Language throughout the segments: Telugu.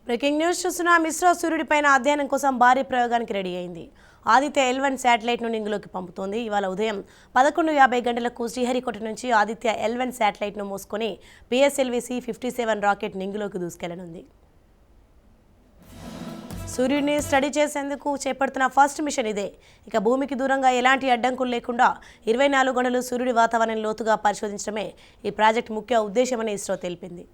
బ్రేకింగ్ న్యూస్ చూస్తున్నాం. ఇస్రో సూర్యుడిపైన అధ్యయనం కోసం భారీ ప్రయోగానికి రెడీ అయింది. ఆదిత్య L1 శాటిలైట్ను నింగిలోకి పంపుతోంది. ఇవాళ ఉదయం 11:50 గంటలకు శ్రీహరికోట నుంచి ఆదిత్య L1 శాటిలైట్ను మోసుకొని PSLV C-57 రాకెట్ నింగిలోకి దూసుకెళ్లనుంది. సూర్యుడిని స్టడీ చేసేందుకు చేపడుతున్న ఫస్ట్ మిషన్ ఇదే. ఇక భూమికి దూరంగా ఎలాంటి అడ్డంకులు లేకుండా 24 గంటలు సూర్యుడి వాతావరణం లోతుగా పరిశోధించడమే ఈ ప్రాజెక్ట్ ముఖ్య ఉద్దేశమని ఇస్రో తెలిపింది.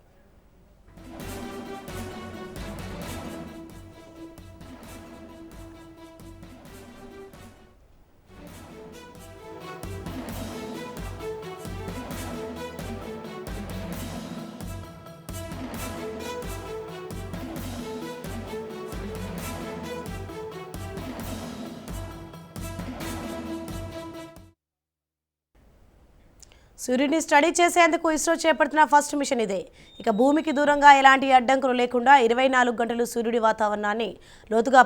సూర్యుడిని స్టడీ చేసేందుకు ఇస్రో చేపడుతున్న ఫస్ట్ మిషన్ ఇదే. ఇక భూమికి దూరంగా ఎలాంటి అడ్డంకులు లేకుండా 24 గంటలు సూర్యుడి వాతావరణాన్ని లోతుగా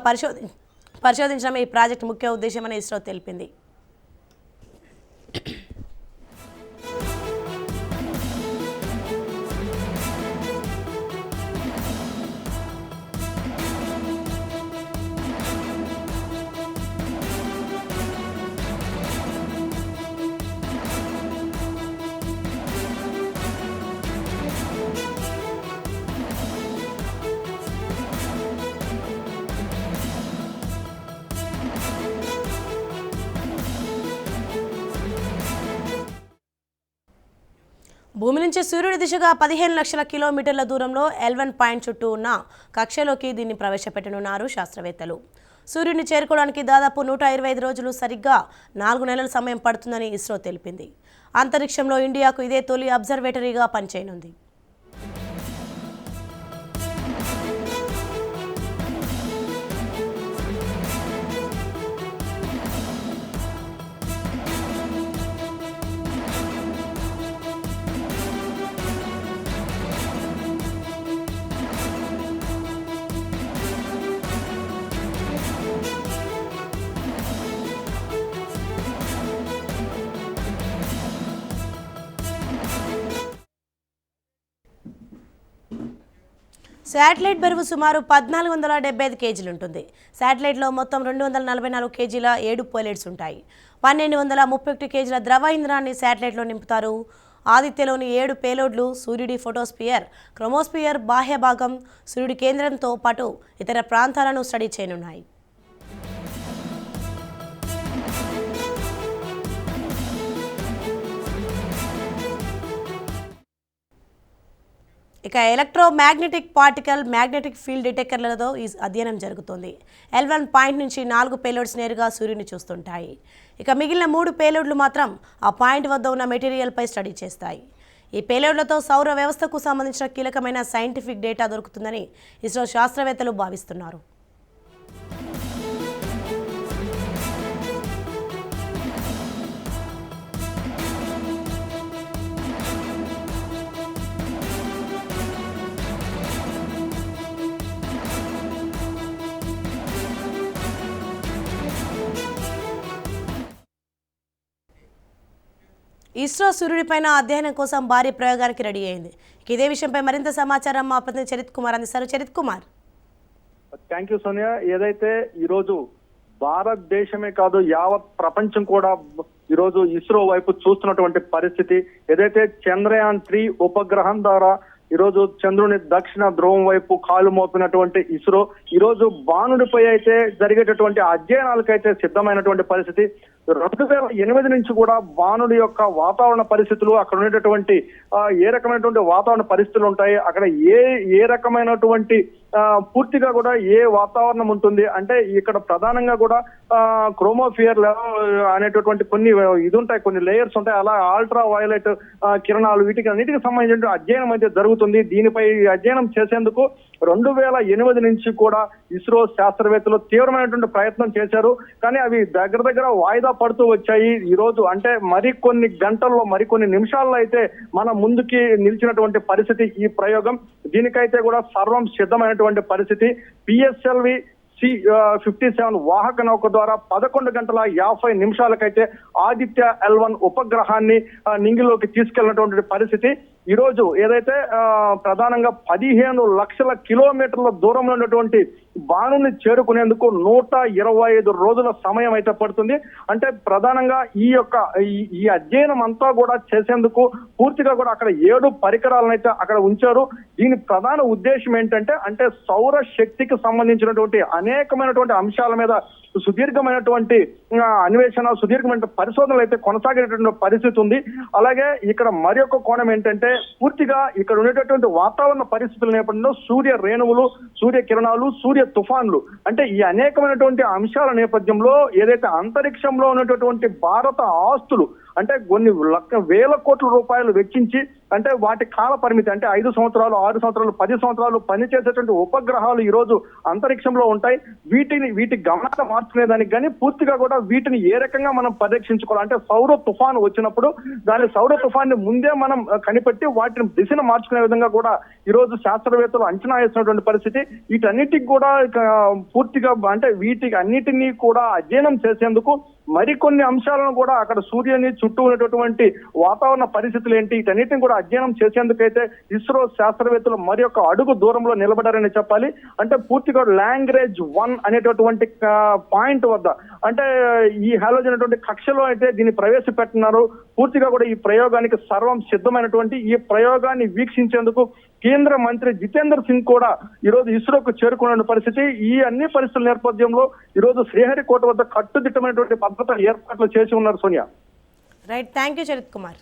పరిశోధించడమే ఈ ప్రాజెక్టు ముఖ్య ఉద్దేశమని ఇస్రో తెలిపింది. భూమి నుంచి సూర్యుడి దిశగా 15 లక్షల కిలోమీటర్ల దూరంలో L1 పాయింట్ చుట్టూ ఉన్న కక్షలోకి దీన్ని ప్రవేశపెట్టనున్నారు శాస్త్రవేత్తలు. సూర్యుడిని చేరుకోవడానికి దాదాపు 125 రోజులు, సరిగ్గా 4 నెలల సమయం పడుతుందని ఇస్రో తెలిపింది. అంతరిక్షంలో ఇండియాకు ఇదే తొలి అబ్జర్వేటరీగా పనిచేయనుంది. శాటిలైట్ బరువు సుమారు 1475 కేజీలు ఉంటుంది. శాటిలైట్లో మొత్తం 244 కేజీల 7 పైలట్స్ ఉంటాయి. 1231 కేజీల ద్రవ ఇంధనాన్ని శాటిలైట్లో నింపుతారు. ఆదిత్యలోని 7 పేలోడ్లు సూర్యుడి ఫోటోస్పియర్, క్రోమోస్పియర్ బాహ్య భాగం, సూర్యుడి కేంద్రంతో పాటు ఇతర ప్రాంతాలను స్టడీ చేయనున్నాయి. ఇక ఎలక్ట్రోమాగ్నెటిక్ పార్టికల్, మ్యాగ్నెటిక్ ఫీల్డ్ డిటెక్టర్లతో ఈ అధ్యయనం జరుగుతుంది. L1 పాయింట్ నుంచి 4 పేలోడ్స్ నేరుగా సూర్యుని చూస్తుంటాయి. ఇక మిగిలిన 3 పేలోడ్లు మాత్రం ఆ పాయింట్ వద్ద ఉన్న మెటీరియల్పై స్టడీ చేస్తాయి. ఈ పేలోడ్లతో సౌర వ్యవస్థకు సంబంధించిన కీలకమైన సైంటిఫిక్ డేటా దొరుకుతుందని ఇస్రో శాస్త్రవేత్తలు భావిస్తున్నారు. ఇస్రో సూర్యుడిపైన అధ్యయనం కోసం భారీ ప్రయోగానికి రెడీ అయింది. ఇదే విషయంపై మరింత సమాచారం మా ప్రతినిధి చరిత్ కుమార్ అందిస్తారు. చరిత్ కుమార్. Thank you Sonia. ఏదైతే ఈరోజు భారతదేశమే కాదు యావత్ ప్రపంచం కూడా ఈరోజు ఇస్రో వైపు చూస్తున్నటువంటి పరిస్థితి, ఏదైతే చంద్రయాన్-3 ఉపగ్రహం ద్వారా ఈరోజు చంద్రుని దక్షిణ ధ్రువం వైపు కాలు మోపినటువంటి ఇస్రో ఈరోజు బాణుడిపై అయితే జరిగేటటువంటి అధ్యయనాలకైతే సిద్ధమైనటువంటి పరిస్థితి. 2008 నుంచి కూడా బాణుడి యొక్క వాతావరణ పరిస్థితులు, అక్కడ ఉండేటటువంటి ఏ రకమైనటువంటి వాతావరణ పరిస్థితులు ఉంటాయి, అక్కడ ఏ రకమైనటువంటి పూర్తిగా కూడా ఏ వాతావరణం ఉంటుంది అంటే ఇక్కడ ప్రధానంగా కూడా క్రోమోస్పియర్ అనేటటువంటి కొన్ని ఇది ఉంటాయి, కొన్ని లేయర్స్ ఉంటాయి. అలా అల్ట్రా వైలెట్ కిరణాలు, వీటికి అన్నిటికి సంబంధించిన అధ్యయనం అయితే జరుగుతుంది. దీనిపై అధ్యయనం చేసేందుకు 2008 నుంచి కూడా ఇస్రో శాస్త్రవేత్తలు తీవ్రమైనటువంటి ప్రయత్నం చేశారు. కానీ అవి దగ్గర వాయిదా పడుతూ వచ్చాయి. ఈ రోజు అంటే మరికొన్ని గంటల్లో, మరికొన్ని నిమిషాల్లో అయితే మన ముందుకి నిలిచినటువంటి పరిస్థితి ఈ ప్రయోగం. దీనికైతే కూడా సర్వం సిద్ధమైనటువంటి పరిస్థితి. PSLV C-57 వాహక నౌక ద్వారా 11:50 ఆదిత్య L1 ఉపగ్రహాన్ని నింగిలోకి తీసుకెళ్లినటువంటి పరిస్థితి. ఈ రోజు ఏదైతే ప్రధానంగా 15 లక్షల కిలోమీటర్ల దూరంలో ఉన్నటువంటి బాణుని చేరుకునేందుకు 125 రోజుల సమయం అయితే పడుతుంది. అంటే ప్రధానంగా ఈ అధ్యయనం అంతా కూడా చేసేందుకు పూర్తిగా కూడా అక్కడ 7 పరికరాలను అయితే అక్కడ ఉంచారు. దీని ప్రధాన ఉద్దేశం ఏంటంటే అంటే సౌర శక్తికి సంబంధించినటువంటి అనేకమైనటువంటి అంశాల మీద సుదీర్ఘమైనటువంటి అన్వేషణ, సుదీర్ఘమైన పరిశోధనలు అయితే కొనసాగేటటువంటి పరిస్థితి ఉంది. అలాగే ఇక్కడ మరొక కోణం ఏంటంటే పూర్తిగా ఇక్కడ ఉండేటటువంటి వాతావరణ పరిస్థితుల నేపథ్యంలో సూర్య రేణువులు, సూర్య కిరణాలు, సూర్య తుఫాన్లు అంటే ఈ అనేకమైనటువంటి అంశాల నేపథ్యంలో ఏదైతే అంతరిక్షంలో ఉన్నటువంటి భారత ఆస్తులు అంటే కొన్ని వేల కోట్ల రూపాయలు వెచ్చించి అంటే వాటి కాల పరిమితి అంటే 5 సంవత్సరాలు, 6 సంవత్సరాలు, 10 సంవత్సరాలు పనిచేసేటువంటి ఉపగ్రహాలు ఈ రోజు అంతరిక్షంలో ఉంటాయి. వీటి గమనాన్ని మార్చుకునేదానికి కానీ పూర్తిగా కూడా వీటిని ఏ రకంగా మనం పరీక్షించుకోవాలి అంటే సౌర తుఫాను వచ్చినప్పుడు దాని సౌర తుఫాన్ని ముందే మనం కనిపెట్టి వాటిని దిశను మార్చుకునే విధంగా కూడా ఈ రోజు శాస్త్రవేత్తలు అంచనా వేసినటువంటి పరిస్థితి. వీటన్నిటికి కూడా పూర్తిగా అంటే వీటికి అన్నిటినీ కూడా అధ్యయనం చేసేందుకు మరికొన్ని అంశాలను కూడా అక్కడ సూర్యుని చుట్టూ ఉన్నటువంటి వాతావరణ పరిస్థితులు ఏంటి వీటన్నిటిని కూడా అధ్యయనం చేసేందుకైతే ఇస్రో శాస్త్రవేత్తలు మరి ఒక అడుగు దూరంలో నిలబడారని చెప్పాలి. అంటే పూర్తిగా లాంగ్రేజ్ 1 అనేటటువంటి పాయింట్ వద్ద అంటే ఈ హాలోజన్ అనేటువంటి కక్షలో అయితే దీన్ని ప్రవేశపెట్టున్నారు. పూర్తిగా కూడా ఈ ప్రయోగానికి సర్వం సిద్ధమైనటువంటి ఈ ప్రయోగాన్ని వీక్షించేందుకు కేంద్ర మంత్రి జితేందర్ సింగ్ కూడా ఈ రోజు ఇస్రోకు చేరుకున్న పరిస్థితి. ఈ అన్ని పరిస్థితుల నేపథ్యంలో ఈ రోజు శ్రీహరికోట వద్ద కట్టుదిట్టమైనటువంటి భద్రత ఏర్పాట్లు చేసి ఉన్నారు Sonia. Right, thank you Sarath Kumar.